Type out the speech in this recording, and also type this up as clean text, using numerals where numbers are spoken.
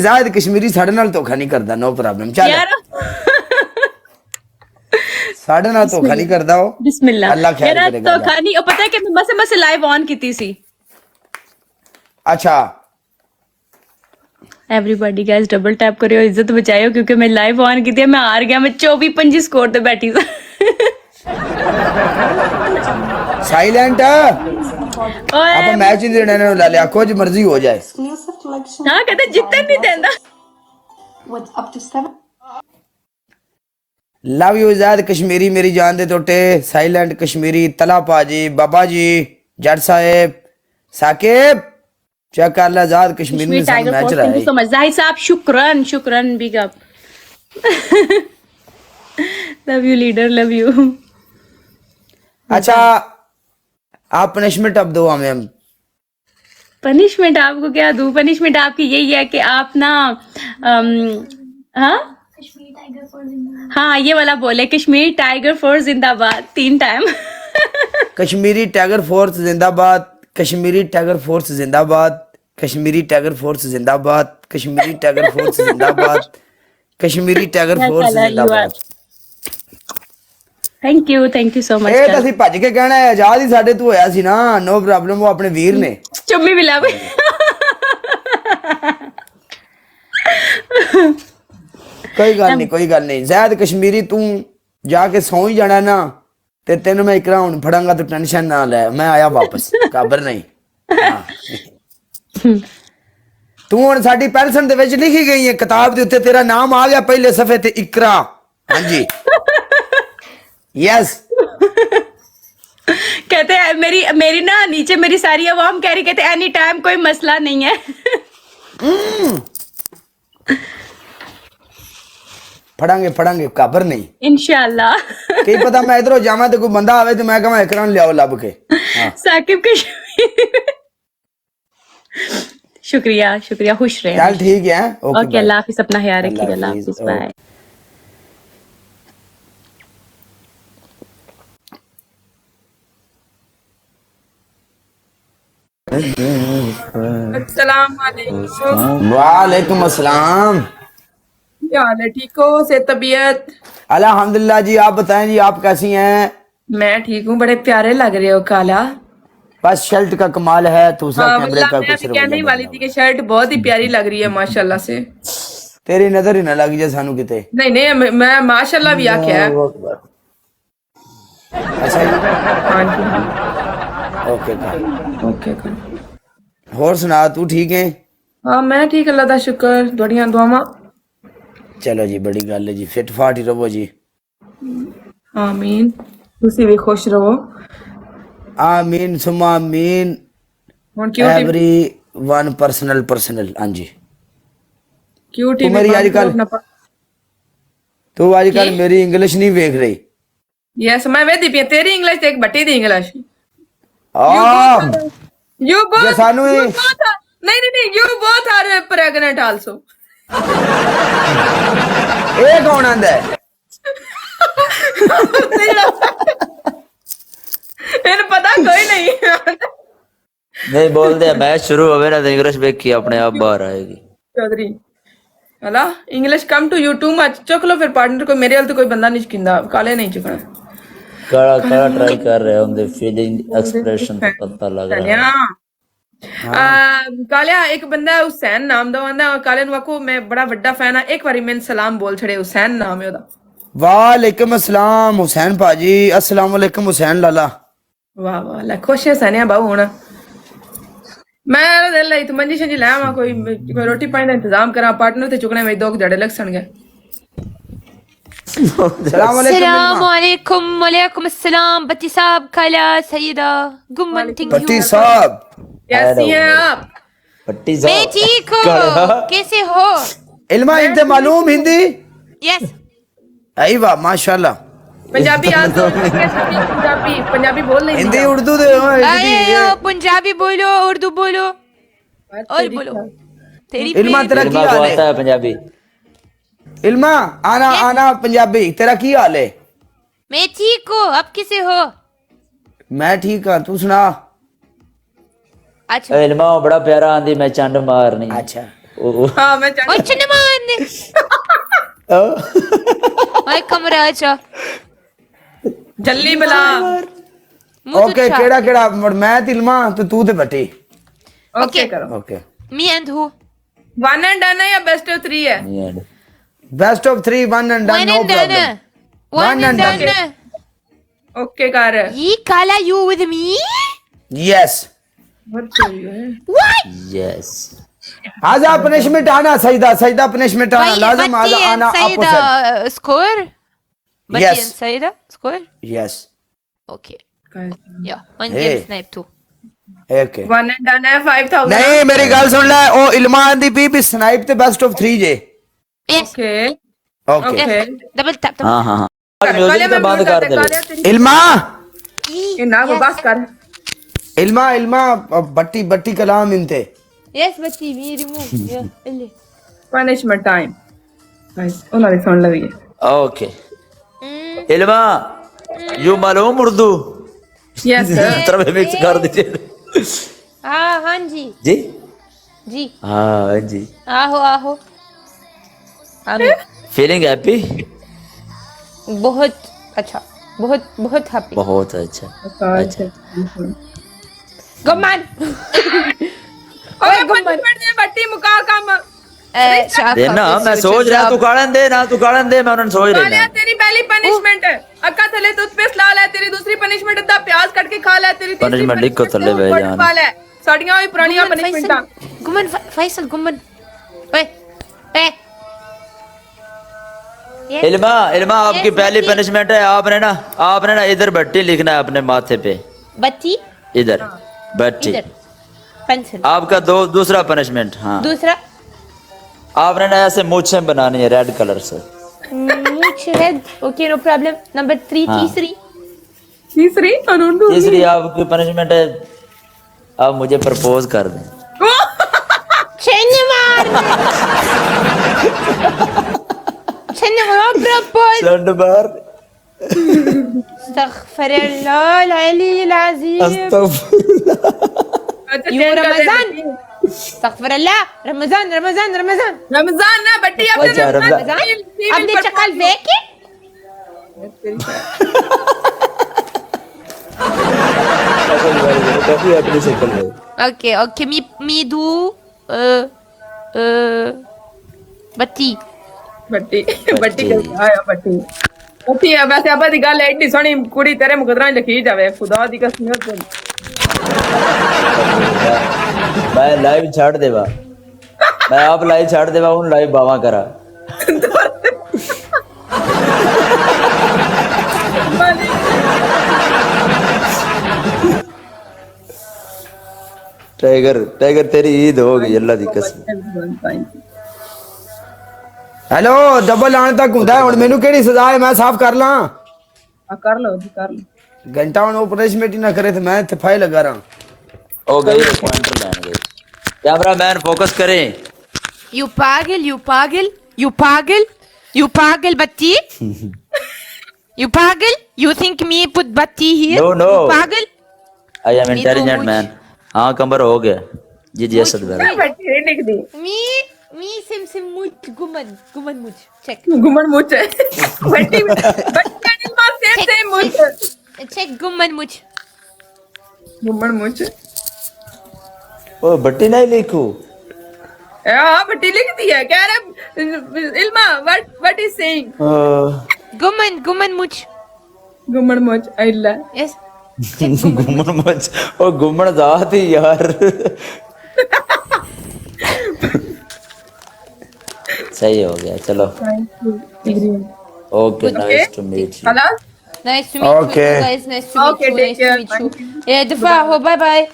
जाहिद कश्मीरी साढ़े नाल धोखा नहीं करदा, नो प्रॉब्लम। चल यार साढ़े नाल धोखा नहीं करदा वो। बिस्मिल्लाह अल्लाह खैर यार करेगा। तो खानी और पता है कि मैं बस लाइव ऑन की सी। अच्छा एवरीबॉडी गाइस डबल टैप करियो, इज्जत बचाइयो क्योंकि मैं लाइव ऑन की थी, मैं हार गया, मैं 24-25 स्कोर पे बैठी थी। साइलेंट ओए आप मैच नहीं देने ला लिया, कुछ मर्जी हो जाए। Exclusive collection हाँ कहते जितने नहीं देंदा। with up to 7 love you Zahid Kashmiri मेरी जान दे टोटे। साइलेंट कश्मीरी, तला पाजी, बाबा जी, जट साहेब, साकिब चेक कर ला। जाहिद कश्मीरी कश्मीर ने सब टाइगर मैच फोर्स, रहा थैंक यू है। सो मच जाहिद साहब, शुक्रान शुक्रान, big up. Love you leader, love you. अच्छा आप पनिशमेंट अब दो हमें। हम पनिशमेंट आपको क्या दूं? पनिशमेंट आपकी यही है कि आप ना हाँ हाँ ये वाला बोले, कश्मीर टाइगर फोर्स जिंदाबाद 3 टाइम। कश्मीरी टाइगर फोर्स जिंदाबाद, कश्मीरी टाइगर फोर्स जिंदाबाद, कश्मीरी टाइगर फोर्स जिंदाबाद, कश्मीरी टाइगर फोर्स जिंदाबाद, कश्मीरी टाइगर फोर्स जिंदाबाद। Thank you so much. ਇਹ ਤਾਂ ਅਸੀਂ ਭੱਜ ਕੇ ਕਹਿਣਾ ਹੈ, ਆਜ਼ਾਦ ਹੀ ਸਾਡੇ ਤੋਂ ਹੋਇਆ ਸੀ ਨਾ, ਨੋ ਪ੍ਰੋਬਲਮ। ਉਹ ਆਪਣੇ ਵੀਰ ਨੇ। चुम्मी मिला कोई। ਕੋਈ ਗੱਲ ਨਹੀਂ, ਕੋਈ ਗੱਲ ਨਹੀਂ। ਜ਼ਾਇਦ ਕਸ਼ਮੀਰੀ ਤੂੰ ਜਾ ਕੇ ਸੌਂ ਹੀ ਜਾਣਾ ਨਾ, ਤੇ ਤੈਨੂੰ ਮੈਂ ਇਕਰਾ ਹੁਣ ਫੜਾਂਗਾ, ਤੂੰ ਟੈਨਸ਼ਨ ਨਾ ਲੈ, ਮੈਂ ਆਇਆ ਵਾਪਸ, ਕਾਬਰ ਨਹੀਂ। ਹਾਂ। ਤੂੰ ਹੁਣ ਸਾਡੀ ਪੈਨਸ਼ਨ ਦੇ ਵਿੱਚ ਲਿਖੀ ਗਈ ਹੈ, ਕਿਤਾਬ ਦੇ ਉੱਤੇ ਤੇਰਾ ਨਾਮ ਆ ਗਿਆ ਪਹਿਲੇ ਸਫੇ ਤੇ, ਇਕਰਾ। ਹਾਂਜੀ यस। कहते हैं मेरी ना नीचे मेरी सारी आवाम कह रही, कहते एनी टाइम कोई मसला नहीं है। फड़ांगे फड़ांगे, काबर नहीं। इंशाल्लाह। कई पता मैं इधरों जावा तो कोई बंदा आवे तो मैं कहा एकरान लियाओ लब के। हाँ। साकिब के शुक्रिया शुक्रिया, खुश रहे। चल ठीक है, ओके अल्लाह हाफिज, अपना ख्याल रखिएगा, अल्लाह हाफिज, हाफिज, बाय। अस्सलाम वालेकुम। वालेकुम अस्सलाम। क्या हाल है? ठीक हो? से तबीयत? अल्हम्दुलिल्लाह जी, आप बताएं जी, आप कैसी हैं? मैं ठीक हूँ, बड़े प्यारे लग रहे हो काला। बस शर्ट का कमाल है, दूसरा हाँ कैमरे वल्लाह, का मैं कुछ अभी कहने ही वाली थी कि शर्ट बहुत ही प्यारी लग रही है माशाल्लाह से। तेरी नजर ही ना लग जाए सानू किते। नहीं नहीं, मैं माशाल्लाह भी आख्या है। अच्छा जी, हाँ जी हाँ। ओके कर। ओके कर। और सुना, तू ठीक है? हाँ मैं ठीक, अल्लाह दा शुक्र, बड़िया दुआवां। चलो जी, बड़ी गल है जी, फिट फाट ही रहो जी। आमीन, तुसी भी खुश रहो। आमीन सुमा आमीन। हुन क्यों एवरी वन पर्सनल। हाँ जी। क्यों तू मेरी आजकल की? मेरी इंग्लिश नहीं देख रही। यस मैं वेदी पी तेरी इंग्लिश ते एक बट्टी दी इंग्लिश। आ You both, ये सानू ही- you both are, नहीं, you both are pregnant also. ये कौन आंदा है? मैंने पता कोई नहीं। नहीं बोल दे, मैच शुरू होवे ना तो इंग्लिश बेक की अपने आप बाहर आएगी। चौधरी हला English come to you too much. चुक लो फिर पार्टनर को, मेरे हाल तो कोई बंदा नहीं चुकिंदा, काले नहीं चुकना। काला काला ट्राई कर रहे हैं, उनके फीलिंग एक्सप्रेशन तो पता लग रहा है। कालिया एक बंदा है हुसैन नाम दा, आंदा काले नु आखो मैं बड़ा बड़ा फैन हां, एक बारी मैंने सलाम बोल छड़े। हुसैन नाम है ओदा। वालेकुम अस्सलाम हुसैन पाजी। अस्सलाम वालेकुम हुसैन लाला। वाह वाह, ला खुश है सनिया बाबू। हुन मैं दिल लाई तो मंजी शंजी लावा, कोई रोटी पानी का इंतजाम करा, पार्टनर ते चुकने में 2 जड़े लग सन गए। सलाम वालेकुम। वालेकुम वालेकुम अस्सलाम बच्ची साहब, खाला सईदा गुम्मन, थैंक पट्टी यू। साहब कैसी हैं आप? पट्टी मैं ठीक हूँ, कैसे हो? इल्मा इनसे मालूम हिंदी? यस आई वाह माशाल्लाह। पंजाबी आज तो पंजाबी बोल नहीं हिंदी उर्दू दे अरे पंजाबी बोलो, उर्दू बोलो और बोलो। तेरी इल्मा तेरा की इल्मा को हाल आता है? है पंजाबी? इल्मा आना पंजाबी। तेरा की हाल है? मैं ठीक हूँ, आप कैसे हो? मैं ठीक हाँ, तू सुना? अच्छा इल्मा बड़ा प्यारा आंदी, मैं चंड मारनी। अच्छा हाँ मैं ओए चने मारने ओए कमरा अच्छा जल्दी बला ओके केड़ा केड़ा मैं तिलमा तो तू ते बटी ओके करो okay me and who 1 and done है या बेस्ट ऑफ 3 है best of 3 1 and done one no and done problem one One and and done. Done okay कर ये काला you with me yes what yes आजा punishment आना सईदा punishment आना लाजम आजा आना अपोजिट स्कोर बच्ची Yes. एंड सईदा स्कोर यस ओके या one Hey. Game snipe two okay 1 and done है 5000 नहीं मेरी गल सुन ले ओ इल्मान दी भी स्नाइप ते best of 3 J yes okay okay okay double tap हाँ हाँ हाँ म्यूजिक तो बंद कर दे इल्मा ना वो बस कर इल्मा बट्टी कलाम इनते यस बच्ची मी रिमूव या ले पनिशमेंट टाइम गाइस उन्होंने सुन लगी है ओके इल्मा यू मालूम उर्दू यस तरफ मिक्स कर दीजिए हाँ हाँ जी जी जी हाँ जी आहो आहो फीलिंग हैप्पी बहुत अच्छा बहुत बहुत हैप्पी बहुत अच्छा अच्छा गुमान ओए पनिशमेंट दे बट्टी मुका काम देना मैं सोच रहा तू गालन दे मैं उन्होंने सोच खा रहा ले तेरी पहली पनिशमेंट है अक्का थले टूथपेस्ट ला ले तेरी दूसरी पनिशमेंट इतना प्याज कट के खा ले तेरी तीसरी Punishment लिखो थल्ले बह जान। खा ले साड़ियां भी पुरानियां पनिशमेंटां गुमान फैसल गुमान ओए पे इल्मा आपकी पहली पनिशमेंट है आपने ना इधर बट्टी लिखना है अपने माथे पे बच्ची इधर बट्टी इधर पेंसिल आपका दूसरा पनिशमेंट हाँ दूसरा आपने ना ऐसे मूछें बनानी है रेड कलर से मूछ head okay no problem number 3 हाँ। तीसरी अनंदू तीसरी आपकी पनिशमेंट है आप मुझे प्रपोज कर दें छेने मार छेने मार प्रपोज चंड बार अस्तगफिरुल्लाह अली العظيم अस्तगफुरुल्लाह यू रमजान अस्तगफिरुल्लाह रमजान रमजान ना बट्टी अच्छा, रमजान आपने चकल देखे काफी अपनी शक्ल है ओके ओके मी डू बत्ती बट्टी आया बट्टी बट्टी है वैसे आपा दी गल एडी सोनी कुड़ी तेरे मुकदरा लिखी जावे खुदा दी कसम मैं लाइव छाड़ देवा मैं आप लाइव छाड़ देवा उन लाइव बावा करा टाइगर तेरी ईद होगी अल्लाह दी कसम हेलो डबल आने तक हुंदा है हुन मेनू केड़ी सजा है मैं साफ कर ला कर लो जी कर लो घंटा हुन पनिशमेंट ही ना करे तो मैं इत्थे फाई लगा रहा ओ गई पॉइंटर लैन गई कैमरामैन फोकस करें यू पागल बत्ती यू पागल यू थिंक मी पुट बत्ती हियर No. पागल आई एम इंटेलिजेंट मैन हाँ कमर हो गया जी असद भाई बट्टी लिख दी मी सिम मुच गुमन मुच चेक घुमन मुच बट्टी बट्टी का सेम मुच चेक गुमन मुच घुमन मुच ओ बट्टी नहीं लिखू हाँ बट्टी लिख दी है कह रहे इल्मा व्हाट इज सेइंग गुमन मुच घुमन मुच अल्लाह यस घूमन मच ओ घूमन जात ही यार सही हो गया चलो okay nice to meet you खलास Nice to meet Okay. you guys. Nice to meet Okay, you. take Nice to care. meet you. Yeah, Dafa. Bye bye.